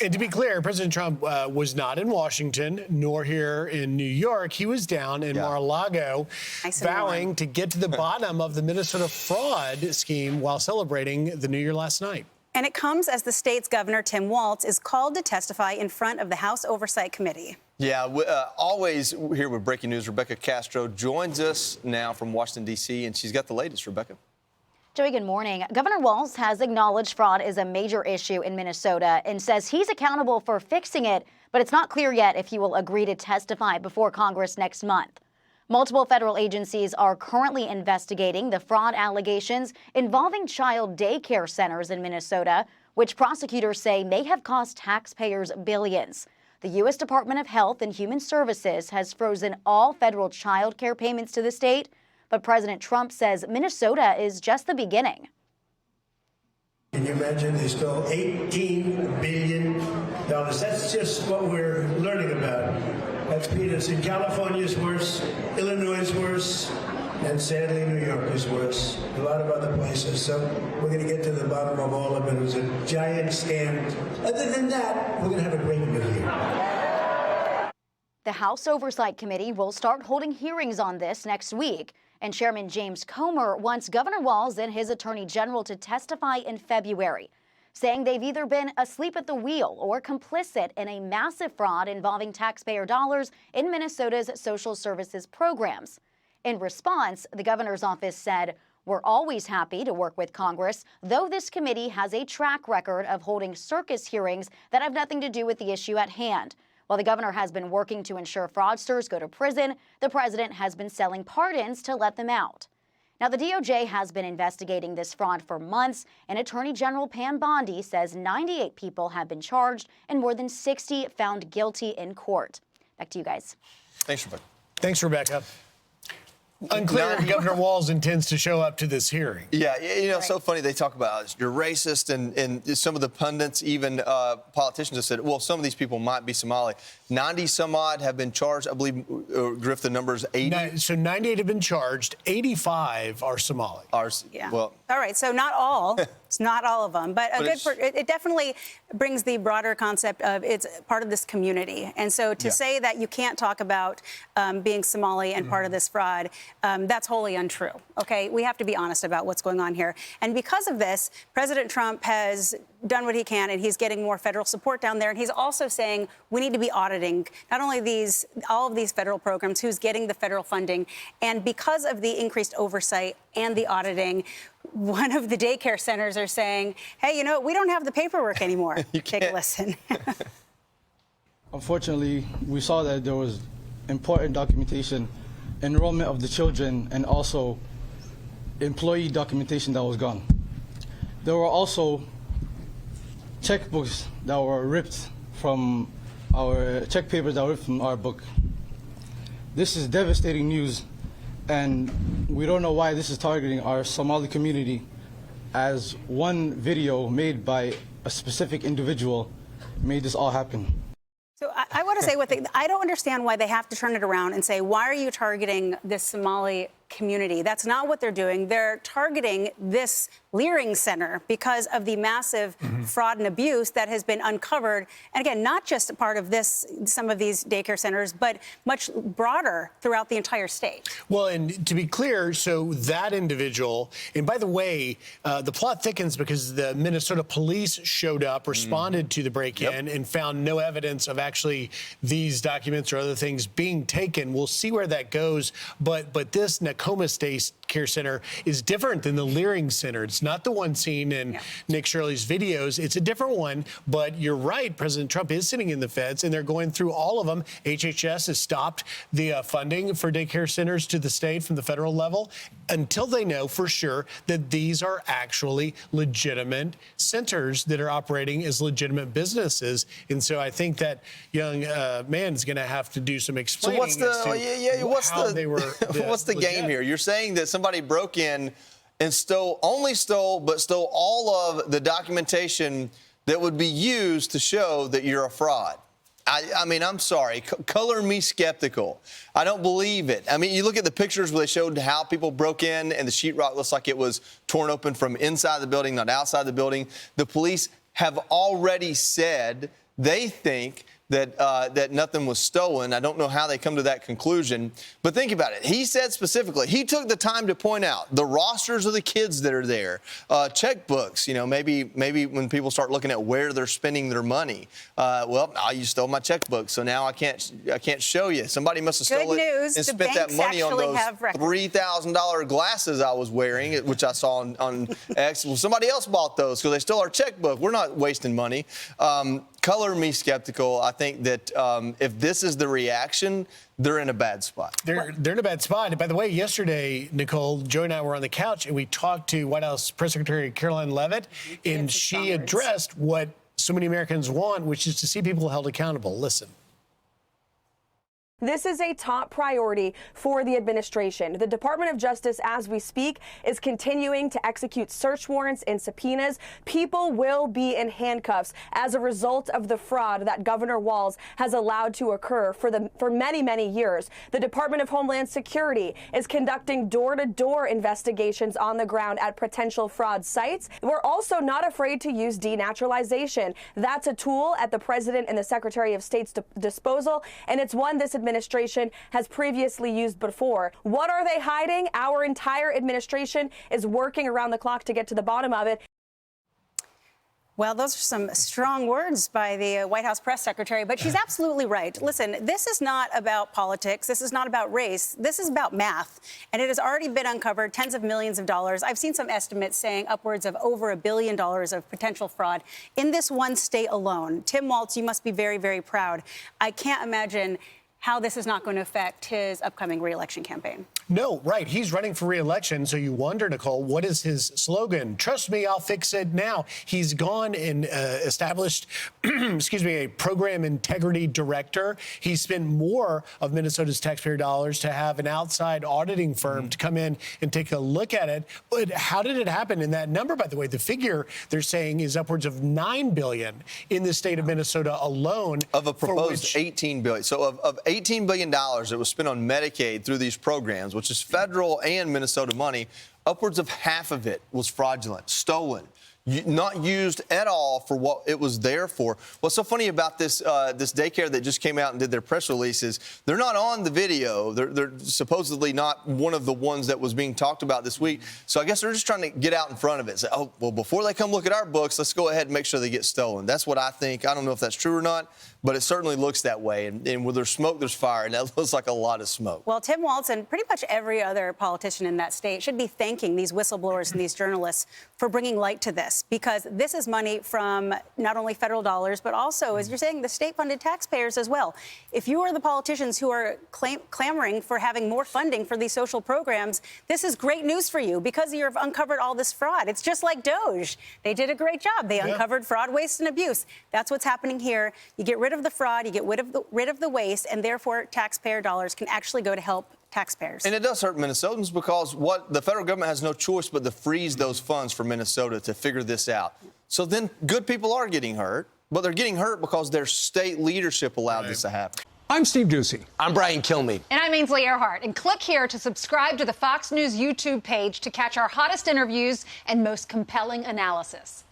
And to be clear, President Trump was not in Washington nor here in New York. He was down in Mar-a-Lago vowing to get to the bottom of the Minnesota fraud scheme while celebrating the New Year last night. And it comes as the state's governor, Tim Walz, is called to testify in front of the House Oversight Committee. Yeah, always here with breaking news. Rebecca Castro joins us now from Washington, D.C., and she's got the latest. Rebecca. Joey, good morning. Governor Walz has acknowledged fraud is a major issue in Minnesota and says he's accountable for fixing it, but it's not clear yet if he will agree to testify before Congress next month. Multiple federal agencies are currently investigating the fraud allegations involving child daycare centers in Minnesota, which prosecutors say may have cost taxpayers billions. The U.S. Department of Health and Human Services has frozen all federal child care payments to the state, but President Trump says Minnesota is just the beginning. Can you imagine they stole $18 billion? That's just what we're learning about. That's peanuts. In California is worse, Illinois is worse, and sadly New York is worse. A lot of other places. So we're going to get to the bottom of all of it. It was a giant scam. Other than that, we're going to have a great new year. The House Oversight Committee will start holding hearings on this next week. And Chairman James Comer wants Governor Walz and his Attorney General to testify in February, saying they've either been asleep at the wheel or complicit in a massive fraud involving taxpayer dollars in Minnesota's social services programs. In response, the governor's office said, "We're always happy to work with Congress, though this committee has a track record of holding circus hearings that have nothing to do with the issue at hand." While the governor has been working to ensure fraudsters go to prison, the president has been selling pardons to let them out. Now, the DOJ has been investigating this fraud for months, and Attorney General Pam Bondi says 98 people have been charged and more than 60 found guilty in court. Back to you guys. Thanks, Rebecca. Thanks, Rebecca. Unclear if Governor Walz intends to show up to this hearing. Yeah, you know, so funny they talk about you're racist, and some of the pundits, even politicians, have said, well, some of these people might be Somali. 90 some odd have been charged. I believe, Griff, the number's 80. So 98 have been charged. 85 are Somali. Yeah. Well, all right. So not all. It's not all of them, but it definitely brings the broader concept of it's part of this community. And so to say that you can't talk about being Somali and part of this fraud, that's wholly untrue. OK, we have to be honest about what's going on here. And because of this, President Trump has done what he can, and he's getting more federal support down there. And he's also saying we need to be auditing not only all of these federal programs, who's getting the federal funding. And because of the increased oversight and the auditing, one of the daycare centers are saying, hey, you know, we don't have the paperwork anymore. Take a listen. Unfortunately, we saw that there was important documentation, enrollment of the children, and also employee documentation that was gone. There were also checkbooks that were ripped from our check papers that were ripped from our book. This is devastating news, and we don't know why this is targeting our Somali community, as one video made by a specific individual made this all happen. So I want to say I don't understand why they have to turn it around and say, why are you targeting this Somali community? That's not what they're doing. They're targeting this Leering Center because of the massive fraud and abuse that has been uncovered. And again, not just a part of some of these daycare centers, but much broader throughout the entire state. Well, and to be clear, so that individual, and by the way, the plot thickens because the Minnesota police showed up, responded to the break-in, and found no evidence of actually these documents or other things being taken. We'll see where that goes. But this Nakoma State Care Center is different than the Leering Center. It's not the one seen in Nick Shirley's videos. It's a different one. But you're right. President Trump is sitting in the feds, and they're going through all of them. HHS has stopped the funding for daycare centers to the state from the federal level until they know for sure that these are actually legitimate centers that are operating as legitimate businesses. And so I think that young man is going to have to do some explaining. So what's the game here? You're saying that somebody broke in and stole all of the documentation that would be used to show that you're a fraud. I mean, I'm sorry. Color me skeptical. I don't believe it. I mean, you look at the pictures where they showed how people broke in, and the sheetrock looks like it was torn open from inside the building, not outside the building. The police have already said they think that that nothing was stolen. I don't know how they come to that conclusion, but think about it. He said specifically, he took the time to point out the rosters of the kids that are there, checkbooks. You know, maybe when people start looking at where they're spending their money, well, you stole my checkbook, so now I can't show you. Somebody must have stolen it and spent that money on those $3,000 glasses I was wearing, which I saw on X. Well, somebody else bought those because they stole our checkbook. We're not wasting money. Color me skeptical. I think that if this is the reaction, they're in a bad spot. They're in a bad spot. And by the way, yesterday, Nicole, Joe and I were on the couch and we talked to White House Press Secretary Caroline Leavitt, and she addressed what so many Americans want, which is to see people held accountable. Listen. This is a top priority for the administration. The Department of Justice, as we speak, is continuing to execute search warrants and subpoenas. People will be in handcuffs as a result of the fraud that Governor Walz has allowed to occur for many, many years. The Department of Homeland Security is conducting door-to-door investigations on the ground at potential fraud sites. We're also not afraid to use denaturalization. That's a tool at the President and the Secretary of State's disposal, and it's one this administration has previously used before. What are they hiding? Our entire administration is working around the clock to get to the bottom of it. Well, those are some strong words by the White House press secretary, but she's absolutely right. Listen, this is not about politics. This is not about race. This is about math. And it has already been uncovered, tens of millions of dollars. I've seen some estimates saying upwards of over $1 billion of potential fraud in this one state alone. Tim Walz, you must be very, very proud. I can't imagine how this is not going to affect his upcoming re-election campaign. No, right. He's running for re-election. So you wonder, Nicole, what is his slogan? Trust me, I'll fix it now. He's gone and established, a program integrity director. He spent more of Minnesota's taxpayer dollars to have an outside auditing firm to come in and take a look at it. But how did it happen? And that number, by the way, the figure they're saying is upwards of $9 billion in the state of Minnesota alone. Of a proposed $18 billion. So of $18 billion that was spent on Medicaid through these programs, which is federal and Minnesota money, upwards of half of it was fraudulent, stolen, not used at all for what it was there for. What's so funny about this this daycare that just came out and did their press releases, they're not on the video. They're supposedly not one of the ones that was being talked about this week. So I guess they're just trying to get out in front of it. Say, oh, well, before they come look at our books, let's go ahead and make sure they get stolen. That's what I think. I don't know if that's true or not, but it certainly looks that way. And where there's smoke, there's fire, and that looks like a lot of smoke. Well, Tim Walz and pretty much every other politician in that state should be thanking these whistleblowers and these journalists for bringing light to this, because this is money from not only federal dollars, but also, as you're saying, the state-funded taxpayers as well. If you are the politicians who are clamoring for having more funding for these social programs, this is great news for you because you've uncovered all this fraud. It's just like DOJ. They did a great job. They uncovered fraud, waste, and abuse. That's what's happening here. You get rid of the fraud, you get rid of the waste, and therefore taxpayer dollars can actually go to help taxpayers. And it does hurt Minnesotans because what the federal government has no choice but to freeze those funds for Minnesota to figure this out. So then good people are getting hurt, but they're getting hurt because their state leadership allowed this to happen. I'm Steve Ducey. I'm Brian Kilmeade. And I'm Ainsley Earhart. And click here to subscribe to the Fox News YouTube page to catch our hottest interviews and most compelling analysis.